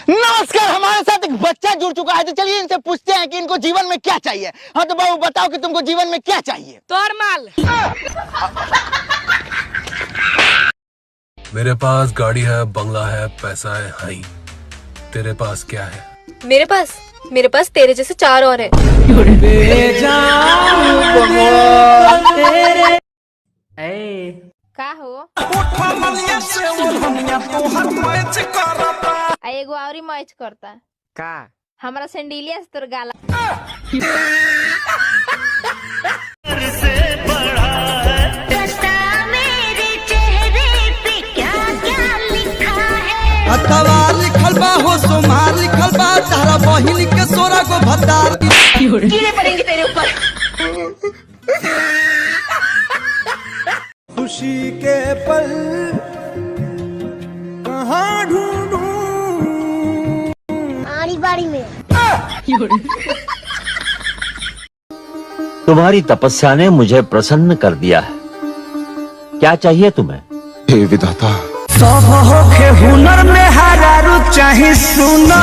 नमस्कार, हमारे साथ एक बच्चा जुड़ चुका है, तो चलिए इनसे पूछते हैं कि इनको जीवन में क्या चाहिए। हाँ तो बाबू बताओ कि तुमको जीवन में क्या चाहिए। तोर माल। मेरे पास गाड़ी है, बंगला है, पैसा है, हाई। तेरे पास क्या है? मेरे पास तेरे जैसे 4 और हैं। का हो एगो और मैच करता का हमारा सेंडिलिया से तोर गाला अथवा लिखल बा हो सोमार लिखल बा तारा बहिन के 16 गो भतार कीड़े पड़ेंगे तेरे ऊपर। खुशी के पल कहाँ ढूंढूं आड़ी बाड़ी में। तुम्हारी तपस्या ने मुझे प्रसन्न कर दिया है। क्या चाहिए तुम्हें? हे विधाता, सब होखे हुनर में हरारू चाहे सुना।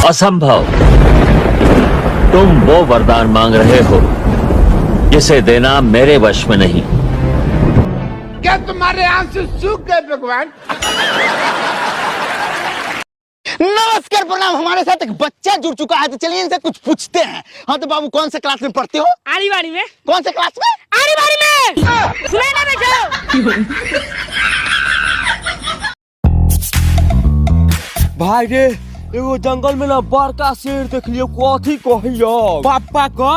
असंभव। तुम वो वरदान मांग रहे हो जिसे देना मेरे वश में नहीं। क्या तुम्हारे आंसू सूख गए भगवान? नमस्कार, प्रणाम। हमारे साथ एक बच्चा जुड़ चुका है, तो चलिए इनसे कुछ पूछते हैं। हाँ तो बाबू कौन से क्लास में पढ़ते हो? आड़ी बाड़ी में। कौन से क्लास में? आड़ी बाड़ी में। सुनाई ना देखो। भाई रे एगो जंगल में ना बड़का शेर देख लियो, कथी कहियो पापा का